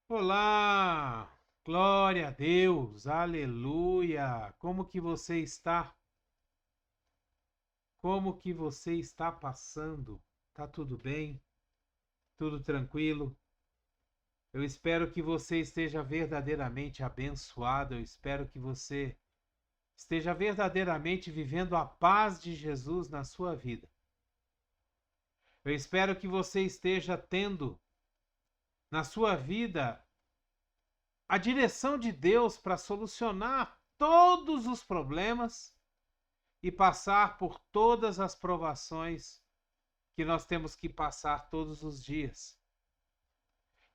Olá! Glória a Deus! Aleluia! Como que você está? Como que você está passando? Tá tudo bem? Tudo tranquilo? Eu espero que você esteja verdadeiramente abençoado. Eu espero que você esteja verdadeiramente vivendo a paz de Jesus na sua vida. Eu espero que você esteja tendo na sua vida a direção de Deus para solucionar todos os problemas e passar por todas as provações que nós temos que passar todos os dias.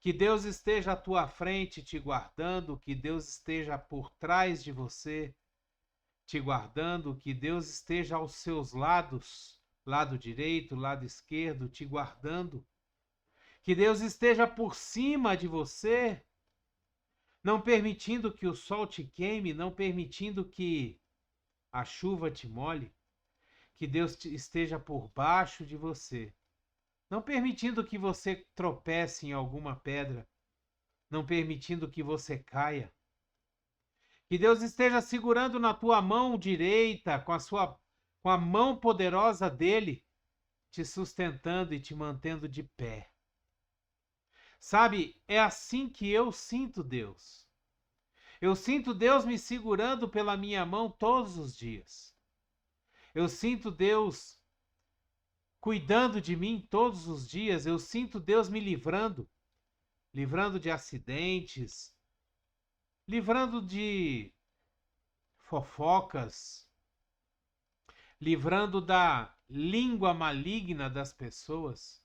Que Deus esteja à tua frente te guardando, que Deus esteja por trás de você te guardando, que Deus esteja aos seus lados, lado direito, lado esquerdo, te guardando. Que Deus esteja por cima de você, não permitindo que o sol te queime, não permitindo que a chuva te molhe. Que Deus esteja por baixo de você, não permitindo que você tropece em alguma pedra, não permitindo que você caia. Que Deus esteja segurando na tua mão direita, com a mão poderosa dele, te sustentando e te mantendo de pé. Sabe, é assim que eu sinto Deus. Eu sinto Deus me segurando pela minha mão todos os dias. Eu sinto Deus cuidando de mim todos os dias. Eu sinto Deus me livrando de acidentes, livrando de fofocas, livrando da língua maligna das pessoas.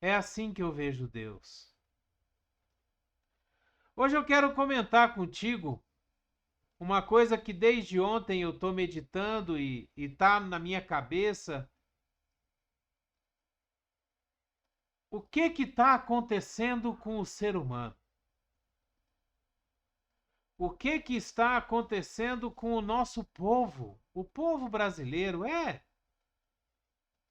É assim que eu vejo Deus. Hoje eu quero comentar contigo uma coisa que desde ontem eu estou meditando e está na minha cabeça. O que está acontecendo com o ser humano? O que está acontecendo com o nosso povo? O povo brasileiro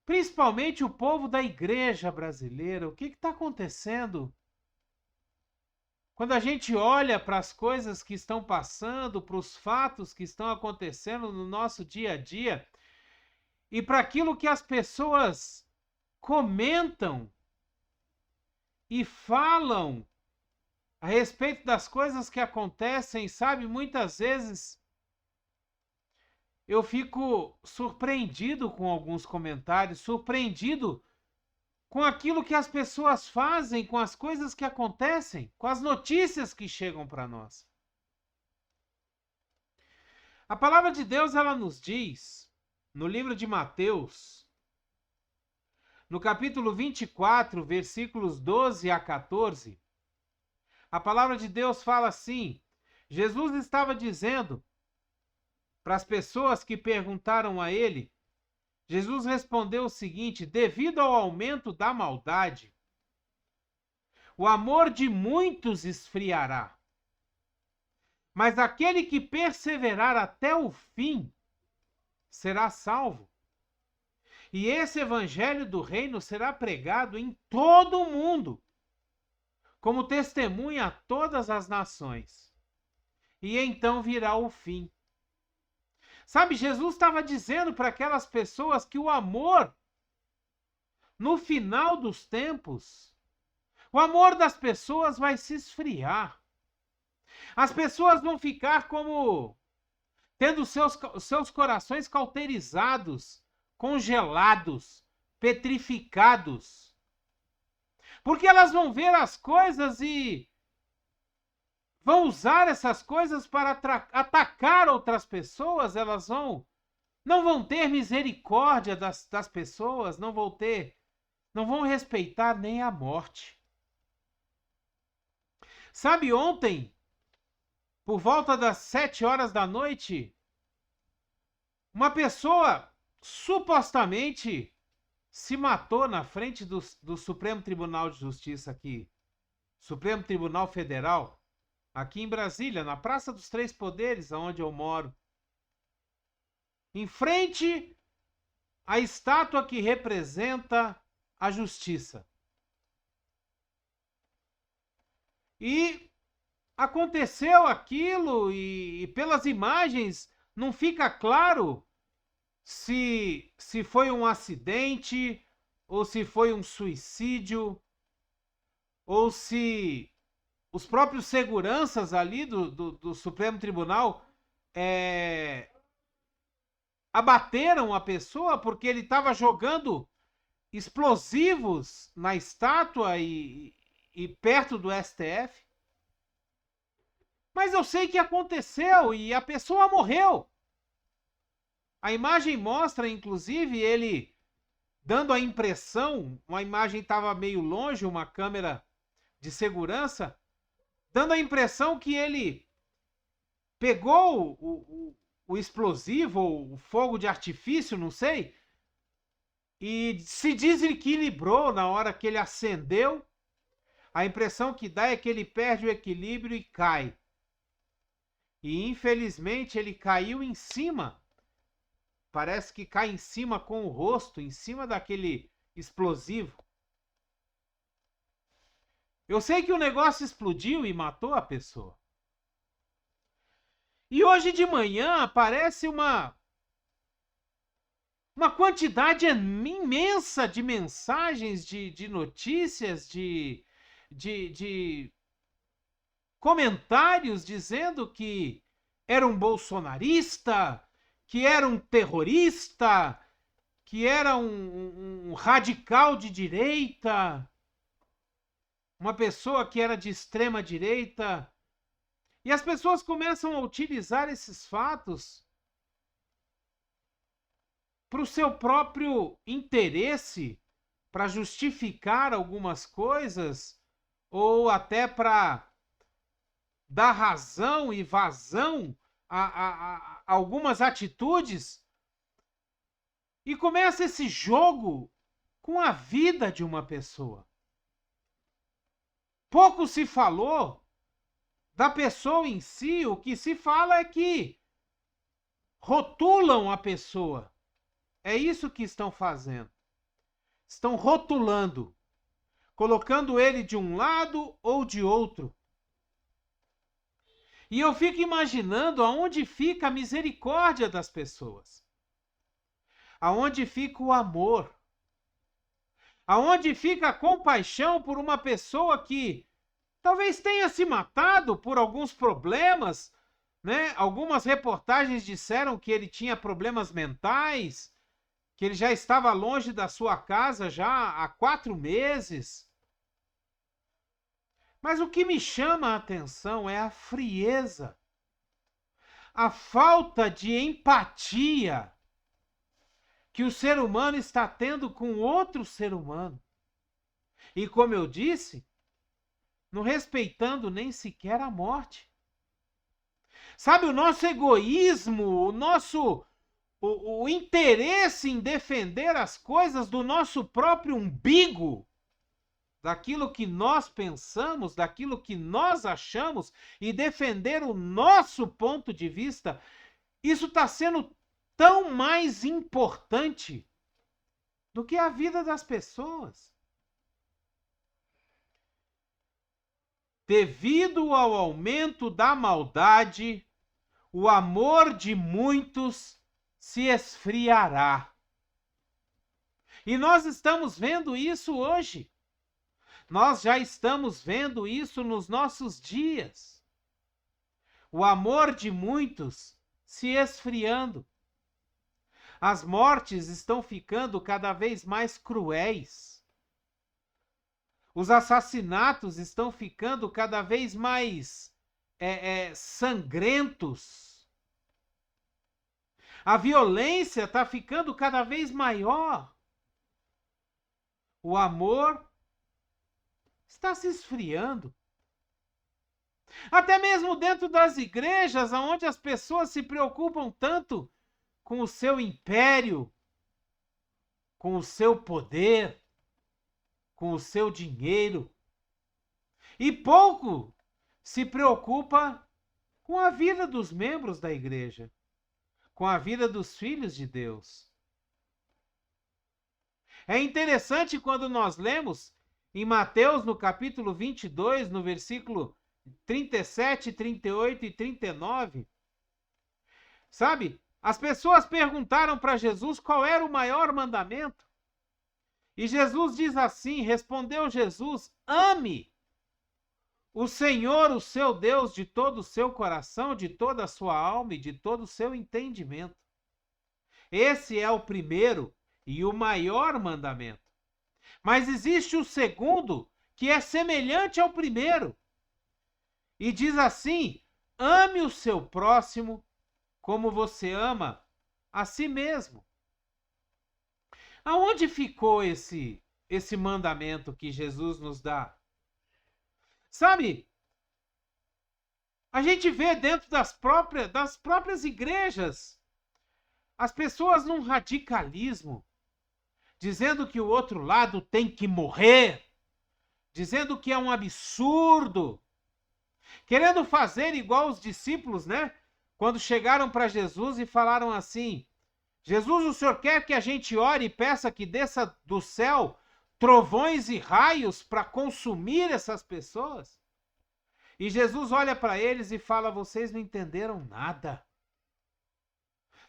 principalmente o povo da igreja brasileira. O que está acontecendo? Quando a gente olha para as coisas que estão passando, para os fatos que estão acontecendo no nosso dia a dia, e para aquilo que as pessoas comentam e falam a respeito das coisas que acontecem, sabe? Muitas vezes eu fico surpreendido com alguns comentários, surpreendido com aquilo que as pessoas fazem, com as coisas que acontecem, com as notícias que chegam para nós. A palavra de Deus, ela nos diz, no livro de Mateus, no capítulo 24, versículos 12 a 14, a palavra de Deus fala assim: Jesus estava dizendo para as pessoas que perguntaram a ele, Jesus respondeu o seguinte: devido ao aumento da maldade, o amor de muitos esfriará, mas aquele que perseverar até o fim será salvo. E esse evangelho do reino será pregado em todo o mundo, como testemunha a todas as nações. E então virá o fim. Sabe, Jesus estava dizendo para aquelas pessoas que o amor, no final dos tempos, o amor das pessoas vai se esfriar. As pessoas vão ficar como tendo seus corações cauterizados, congelados, petrificados. Porque elas vão ver as coisas e vão usar essas coisas para atacar outras pessoas, elas não vão ter misericórdia das pessoas, não vão respeitar nem a morte. Sabe, ontem, por volta das 7 horas da noite, uma pessoa supostamente se matou na frente do Supremo Tribunal de Justiça aqui, Supremo Tribunal Federal, aqui em Brasília, na Praça dos Três Poderes, onde eu moro. Em frente à estátua que representa a justiça. E aconteceu aquilo e pelas imagens não fica claro se foi um acidente ou se foi um suicídio ou se os próprios seguranças ali do Supremo Tribunal abateram a pessoa porque ele estava jogando explosivos na estátua e perto do STF. Mas eu sei que aconteceu e a pessoa morreu. A imagem mostra, inclusive, ele dando a impressão, uma imagem estava meio longe, uma câmera de segurança, dando a impressão que ele pegou o explosivo, ou o fogo de artifício, não sei, e se desequilibrou na hora que ele acendeu. A impressão que dá é que ele perde o equilíbrio e cai. E infelizmente ele caiu em cima. Parece que cai em cima com o rosto, em cima daquele explosivo. Eu sei que o negócio explodiu e matou a pessoa. E hoje de manhã aparece uma quantidade imensa de mensagens, de notícias, de comentários dizendo que era um bolsonarista, que era um terrorista, que era um radical de direita, uma pessoa que era de extrema direita. E as pessoas começam a utilizar esses fatos para o seu próprio interesse, para justificar algumas coisas, ou até para dar razão e vazão a algumas atitudes. E começa esse jogo com a vida de uma pessoa. Pouco se falou da pessoa em si, o que se fala é que rotulam a pessoa. É isso que estão fazendo. Estão rotulando, colocando ele de um lado ou de outro. E eu fico imaginando aonde fica a misericórdia das pessoas. Aonde fica o amor. Aonde fica a compaixão por uma pessoa que talvez tenha se matado por alguns problemas, né? Algumas reportagens disseram que ele tinha problemas mentais, que ele já estava longe da sua casa já há 4 meses. Mas o que me chama a atenção é a frieza, a falta de empatia que o ser humano está tendo com outro ser humano. E como eu disse, não respeitando nem sequer a morte. Sabe, o nosso egoísmo, o nosso o interesse em defender as coisas do nosso próprio umbigo, daquilo que nós pensamos, daquilo que nós achamos, e defender o nosso ponto de vista, isso está sendo tão mais importante do que a vida das pessoas. Devido ao aumento da maldade, o amor de muitos se esfriará. E nós estamos vendo isso hoje. Nós já estamos vendo isso nos nossos dias. O amor de muitos se esfriando. As mortes estão ficando cada vez mais cruéis. Os assassinatos estão ficando cada vez mais sangrentos. A violência está ficando cada vez maior. O amor está se esfriando. Até mesmo dentro das igrejas, onde as pessoas se preocupam tanto com o seu império, com o seu poder, com o seu dinheiro, e pouco se preocupa com a vida dos membros da igreja, com a vida dos filhos de Deus. É interessante quando nós lemos em Mateus, no capítulo 22, no versículo 37, 38 e 39. Sabe? As pessoas perguntaram para Jesus qual era o maior mandamento. E Jesus diz assim, respondeu Jesus: ame o Senhor, o seu Deus, de todo o seu coração, de toda a sua alma e de todo o seu entendimento. Esse é o primeiro e o maior mandamento. Mas existe o segundo, que é semelhante ao primeiro. E diz assim: ame o seu próximo como você ama a si mesmo. Aonde ficou esse mandamento que Jesus nos dá? Sabe, a gente vê dentro das próprias igrejas as pessoas num radicalismo, dizendo que o outro lado tem que morrer, dizendo que é um absurdo, querendo fazer igual os discípulos, né? Quando chegaram para Jesus e falaram assim: Jesus, o Senhor quer que a gente ore e peça que desça do céu trovões e raios para consumir essas pessoas? E Jesus olha para eles e fala: vocês não entenderam nada.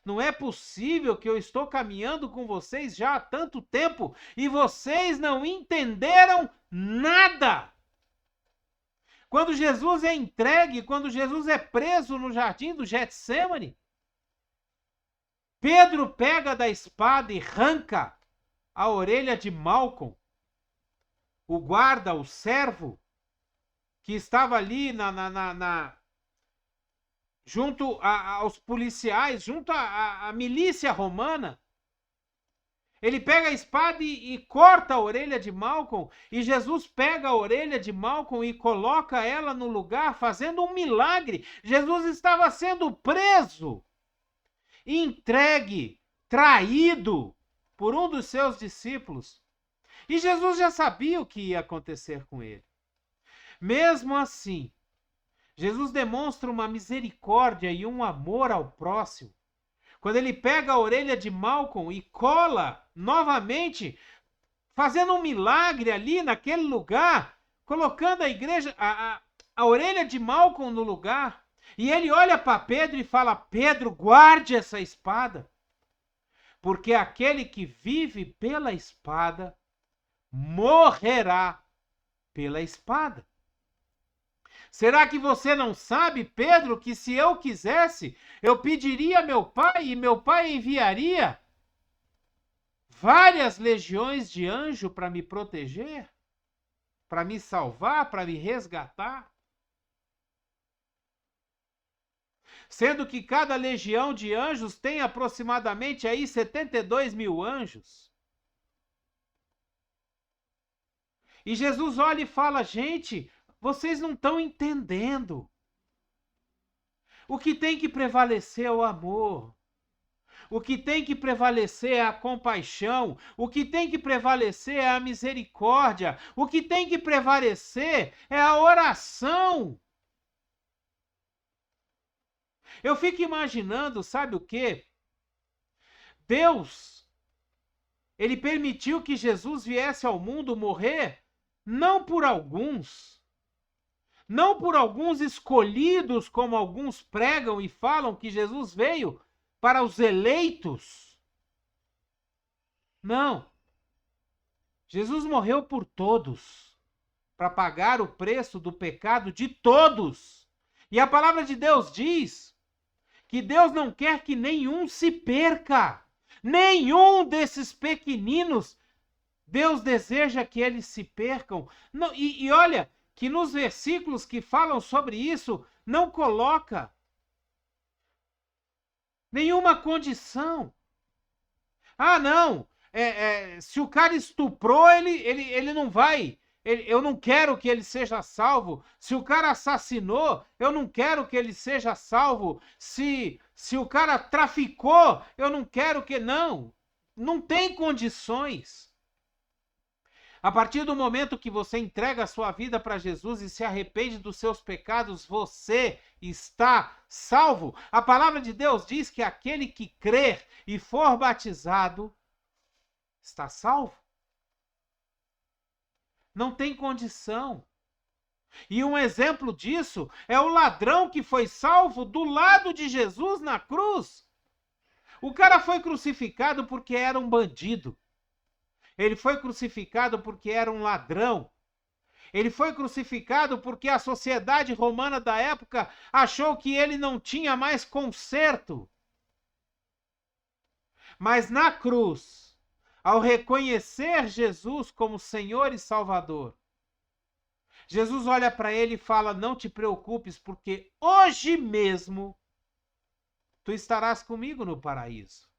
Não é possível que eu estou caminhando com vocês já há tanto tempo e vocês não entenderam nada. Quando Jesus é entregue, quando Jesus é preso no jardim do Getsêmani, Pedro pega da espada e arranca a orelha de Malcom, o guarda, o servo, que estava ali junto aos policiais, junto à milícia romana. Ele pega a espada e corta a orelha de Malcom, e Jesus pega a orelha de Malcom e coloca ela no lugar, fazendo um milagre. Jesus estava sendo preso, entregue, traído por um dos seus discípulos. E Jesus já sabia o que ia acontecer com ele. Mesmo assim, Jesus demonstra uma misericórdia e um amor ao próximo. Quando ele pega a orelha de Malcom e cola novamente, fazendo um milagre ali naquele lugar, colocando a orelha de Malcom no lugar. E ele olha para Pedro e fala: Pedro, guarde essa espada, porque aquele que vive pela espada morrerá pela espada. Será que você não sabe, Pedro, que se eu quisesse, eu pediria a meu pai e meu pai enviaria várias legiões de anjos para me proteger, para me salvar, para me resgatar? Sendo que cada legião de anjos tem aproximadamente aí 72 mil anjos. E Jesus olha e fala: gente, vocês não estão entendendo. O que tem que prevalecer é o amor. O que tem que prevalecer é a compaixão. O que tem que prevalecer é a misericórdia. O que tem que prevalecer é a oração. Eu fico imaginando, sabe o quê? Deus, ele permitiu que Jesus viesse ao mundo morrer não por alguns escolhidos, como alguns pregam e falam que Jesus veio para os eleitos. Não. Jesus morreu por todos, para pagar o preço do pecado de todos. E a palavra de Deus diz que Deus não quer que nenhum se perca. Nenhum desses pequeninos, Deus deseja que eles se percam. Não, e olha, que nos versículos que falam sobre isso, não coloca nenhuma condição. Ah, não, se o cara estuprou, ele não vai. Eu não quero que ele seja salvo. Se o cara assassinou, eu não quero que ele seja salvo. Se o cara traficou, eu não quero que... Não tem condições. A partir do momento que você entrega a sua vida para Jesus e se arrepende dos seus pecados, você está salvo. A palavra de Deus diz que aquele que crer e for batizado está salvo. Não tem condição. E um exemplo disso é o ladrão que foi salvo do lado de Jesus na cruz. O cara foi crucificado porque era um bandido. Ele foi crucificado porque era um ladrão. Ele foi crucificado porque a sociedade romana da época achou que ele não tinha mais conserto. Mas na cruz, ao reconhecer Jesus como Senhor e Salvador, Jesus olha para ele e fala: não te preocupes, porque hoje mesmo tu estarás comigo no paraíso.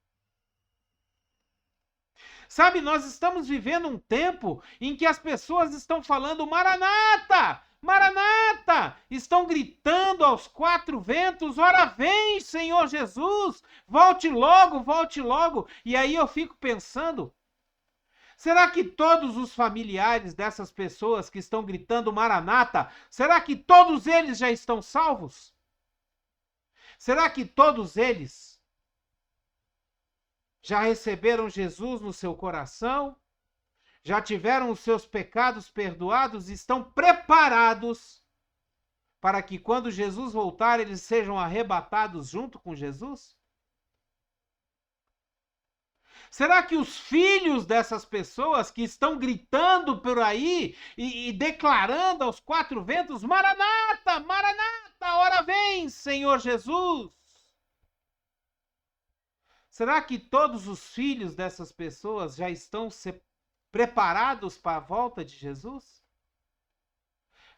Sabe, nós estamos vivendo um tempo em que as pessoas estão falando Maranata, Maranata, estão gritando aos quatro ventos: ora vem, Senhor Jesus, volte logo, volte logo. E aí eu fico pensando, será que todos os familiares dessas pessoas que estão gritando Maranata, será que todos eles já estão salvos? Será que todos eles já receberam Jesus no seu coração? Já tiveram os seus pecados perdoados e estão preparados para que quando Jesus voltar eles sejam arrebatados junto com Jesus? Será que os filhos dessas pessoas que estão gritando por aí e declarando aos quatro ventos: Maranata, Maranata, ora vem, Senhor Jesus? Será que todos os filhos dessas pessoas já estão preparados para a volta de Jesus?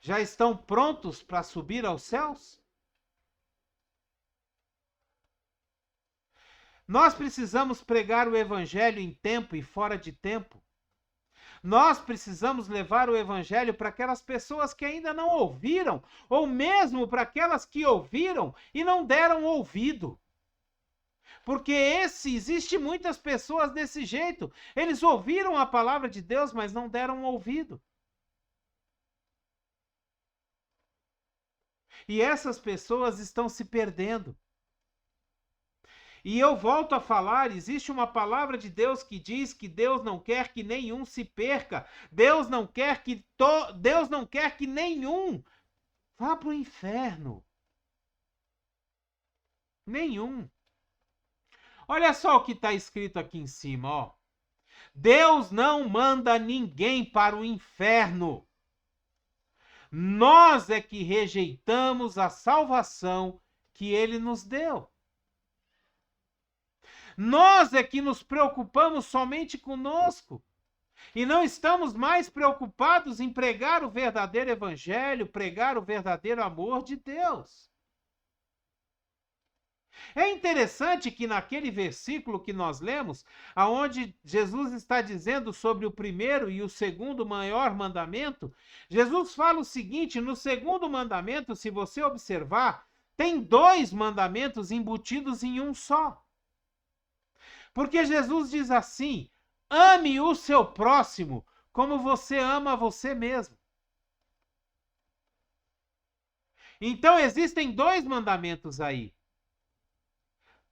Já estão prontos para subir aos céus? Nós precisamos pregar o evangelho em tempo e fora de tempo. Nós precisamos levar o evangelho para aquelas pessoas que ainda não ouviram, ou mesmo para aquelas que ouviram e não deram ouvido. Porque existe muitas pessoas desse jeito. Eles ouviram a palavra de Deus, mas não deram ouvido. E essas pessoas estão se perdendo. E eu volto a falar, existe uma palavra de Deus que diz que Deus não quer que nenhum se perca. Deus não quer que nenhum vá para o inferno. Nenhum. Olha só o que está escrito aqui em cima, ó. Deus não manda ninguém para o inferno. Nós é que rejeitamos a salvação que Ele nos deu. Nós é que nos preocupamos somente conosco e não estamos mais preocupados em pregar o verdadeiro evangelho, pregar o verdadeiro amor de Deus. É interessante que naquele versículo que nós lemos, aonde Jesus está dizendo sobre o primeiro e o segundo maior mandamento, Jesus fala o seguinte: no segundo mandamento, se você observar, tem dois mandamentos embutidos em um só. Porque Jesus diz assim: ame o seu próximo como você ama você mesmo. Então existem dois mandamentos aí.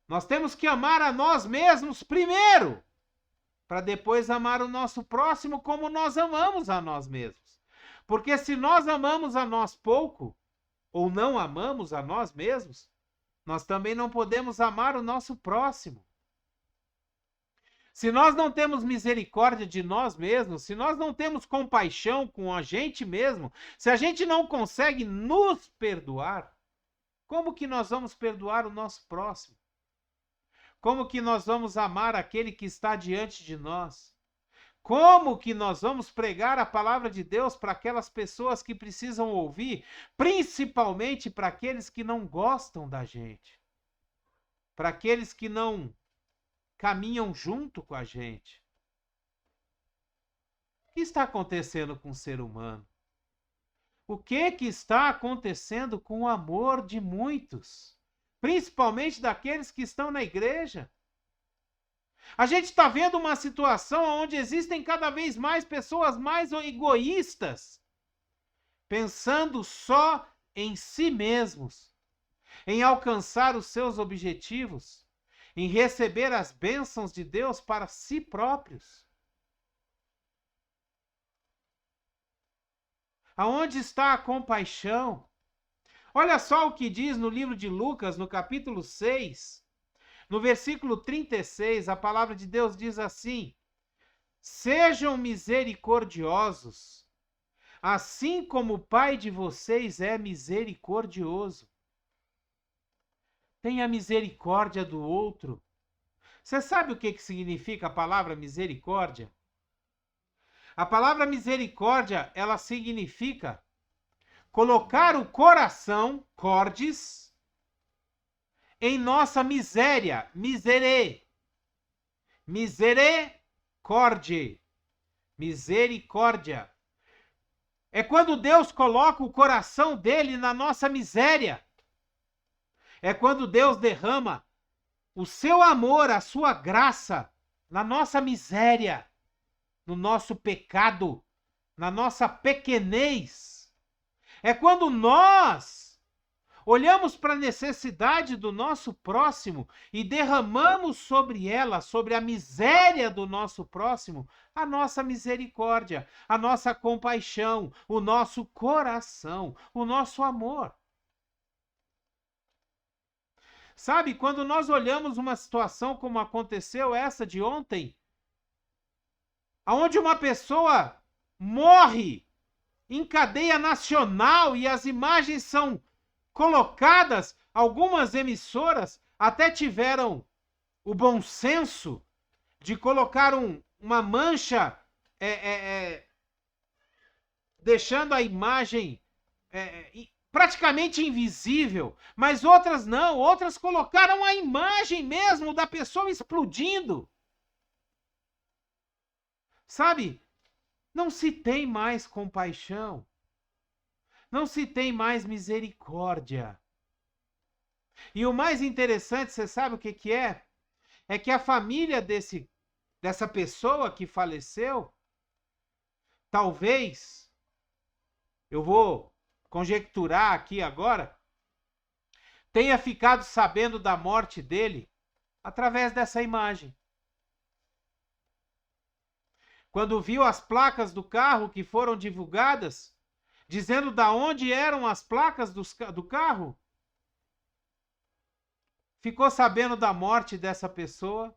Nós temos que amar a nós mesmos primeiro, para depois amar o nosso próximo como nós amamos a nós mesmos. Porque se nós amamos a nós pouco, ou não amamos a nós mesmos, nós também não podemos amar o nosso próximo. Se nós não temos misericórdia de nós mesmos, se nós não temos compaixão com a gente mesmo, se a gente não consegue nos perdoar, como que nós vamos perdoar o nosso próximo? Como que nós vamos amar aquele que está diante de nós? Como que nós vamos pregar a palavra de Deus para aquelas pessoas que precisam ouvir, principalmente para aqueles que não gostam da gente, para aqueles que não caminham junto com a gente? O que está acontecendo com o ser humano? O que está acontecendo com o amor de muitos, principalmente daqueles que estão na igreja? A gente está vendo uma situação onde existem cada vez mais pessoas mais egoístas, pensando só em si mesmos, em alcançar os seus objetivos, em receber as bênçãos de Deus para si próprios. Aonde está a compaixão? Olha só o que diz no livro de Lucas, no capítulo 6, no versículo 36, a palavra de Deus diz assim: sejam misericordiosos, assim como o Pai de vocês é misericordioso. Tenha misericórdia do outro. Você sabe o que significa a palavra misericórdia? A palavra misericórdia, ela significa colocar o coração, cordes, em nossa miséria, misericórdia. É quando Deus coloca o coração dele na nossa miséria. É quando Deus derrama o seu amor, a sua graça na nossa miséria, no nosso pecado, na nossa pequenez. É quando nós olhamos para a necessidade do nosso próximo e derramamos sobre ela, sobre a miséria do nosso próximo, a nossa misericórdia, a nossa compaixão, o nosso coração, o nosso amor. Sabe, quando nós olhamos uma situação como aconteceu essa de ontem, onde uma pessoa morre em cadeia nacional e as imagens são colocadas, algumas emissoras até tiveram o bom senso de colocar uma mancha deixando a imagem praticamente invisível, mas outras não, outras colocaram a imagem mesmo da pessoa explodindo. Sabe, não se tem mais compaixão, não se tem mais misericórdia. E o mais interessante, você sabe o que é? É que a família dessa pessoa que faleceu, talvez, eu vou conjecturar aqui agora, tenha ficado sabendo da morte dele através dessa imagem. Quando viu as placas do carro que foram divulgadas, dizendo de onde eram as placas do carro, ficou sabendo da morte dessa pessoa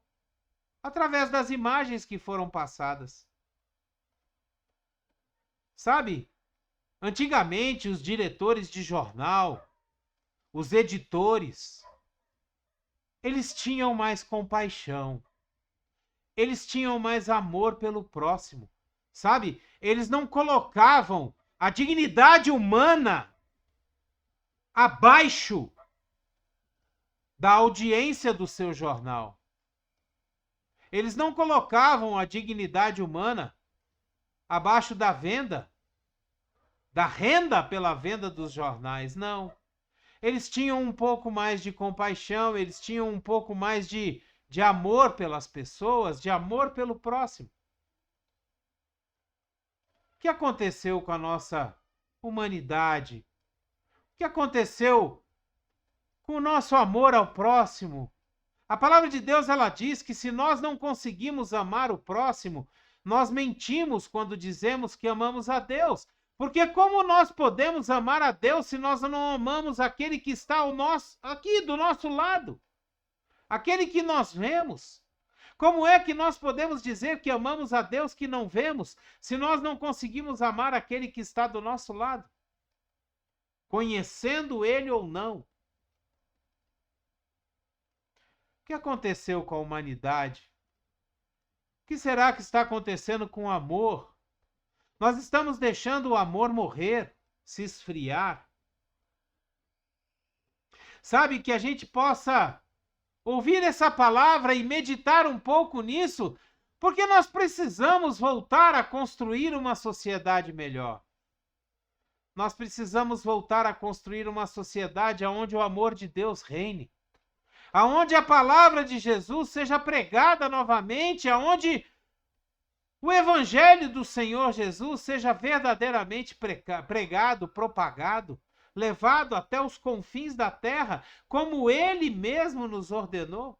através das imagens que foram passadas. Sabe, antigamente os diretores de jornal, os editores, eles tinham mais compaixão. Eles tinham mais amor pelo próximo, sabe? Eles não colocavam a dignidade humana abaixo da audiência do seu jornal. Eles não colocavam a dignidade humana abaixo da venda, da renda pela venda dos jornais, não. Eles tinham um pouco mais de compaixão, eles tinham um pouco mais de amor pelas pessoas, de amor pelo próximo. O que aconteceu com a nossa humanidade? O que aconteceu com o nosso amor ao próximo? A palavra de Deus, ela diz que se nós não conseguimos amar o próximo, nós mentimos quando dizemos que amamos a Deus. Porque como nós podemos amar a Deus se nós não amamos aquele que está aqui do nosso lado? Aquele que nós vemos. Como é que nós podemos dizer que amamos a Deus que não vemos, se nós não conseguimos amar aquele que está do nosso lado? Conhecendo ele ou não. O que aconteceu com a humanidade? O que será que está acontecendo com o amor? Nós estamos deixando o amor morrer, se esfriar. Sabe, que a gente possa ouvir essa palavra e meditar um pouco nisso, porque nós precisamos voltar a construir uma sociedade melhor. Nós precisamos voltar a construir uma sociedade onde o amor de Deus reine, aonde a palavra de Jesus seja pregada novamente, aonde o evangelho do Senhor Jesus seja verdadeiramente pregado, propagado, levado até os confins da terra, como ele mesmo nos ordenou.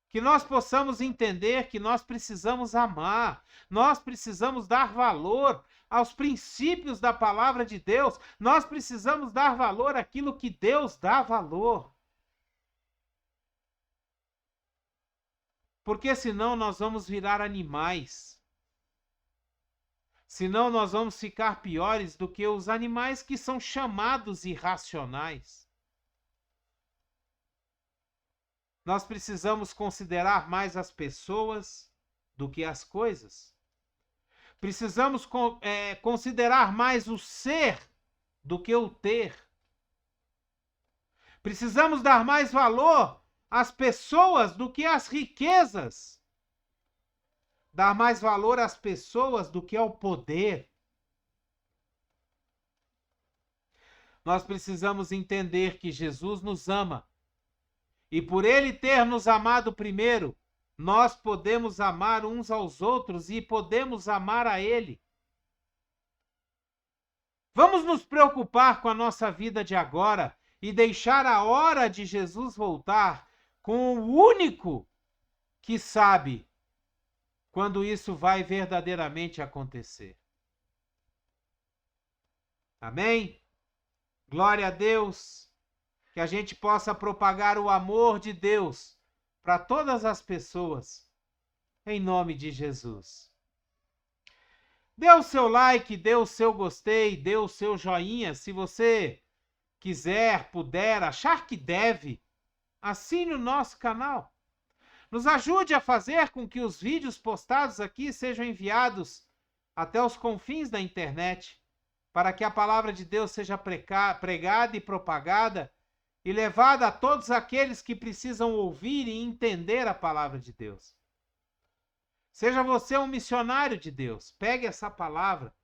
Que nós possamos entender que nós precisamos amar, nós precisamos dar valor aos princípios da palavra de Deus, nós precisamos dar valor àquilo que Deus dá valor. Porque senão nós vamos virar animais. Senão nós vamos ficar piores do que os animais que são chamados irracionais. Nós precisamos considerar mais as pessoas do que as coisas. Precisamos considerar mais o ser do que o ter. Precisamos dar mais valor às pessoas do que às riquezas. Dar mais valor às pessoas do que ao poder. Nós precisamos entender que Jesus nos ama. E por Ele ter nos amado primeiro, nós podemos amar uns aos outros e podemos amar a Ele. Vamos nos preocupar com a nossa vida de agora e deixar a hora de Jesus voltar com o único que sabe quando isso vai verdadeiramente acontecer. Amém? Glória a Deus. Que a gente possa propagar o amor de Deus para todas as pessoas, em nome de Jesus. Dê o seu like, dê o seu gostei, dê o seu joinha. Se você quiser, puder, achar que deve, assine o nosso canal. Nos ajude a fazer com que os vídeos postados aqui sejam enviados até os confins da internet, para que a palavra de Deus seja pregada e propagada e levada a todos aqueles que precisam ouvir e entender a palavra de Deus. Seja você um missionário de Deus, pegue essa palavra,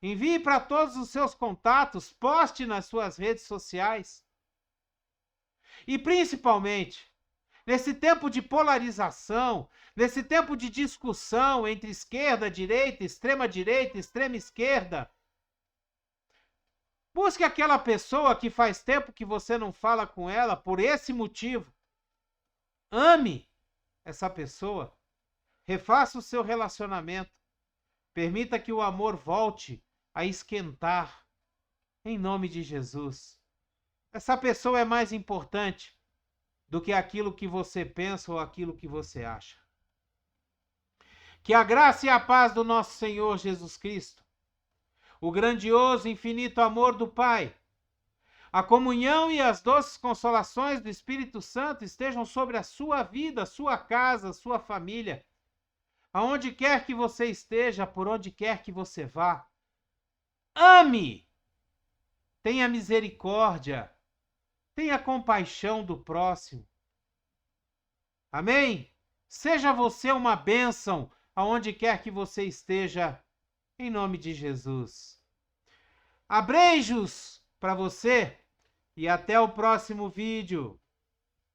envie para todos os seus contatos, poste nas suas redes sociais. E principalmente, nesse tempo de polarização, nesse tempo de discussão entre esquerda, direita, extrema esquerda, busque aquela pessoa que faz tempo que você não fala com ela por esse motivo. Ame essa pessoa. Refaça o seu relacionamento. Permita que o amor volte a esquentar. Em nome de Jesus. Essa pessoa é mais importante do que aquilo que você pensa ou aquilo que você acha. Que a graça e a paz do nosso Senhor Jesus Cristo, o grandioso e infinito amor do Pai, a comunhão e as doces consolações do Espírito Santo estejam sobre a sua vida, sua casa, sua família, aonde quer que você esteja, por onde quer que você vá. Ame! Tenha misericórdia, tenha compaixão do próximo. Amém? Seja você uma bênção aonde quer que você esteja, em nome de Jesus. Abreijos para você e até o próximo vídeo.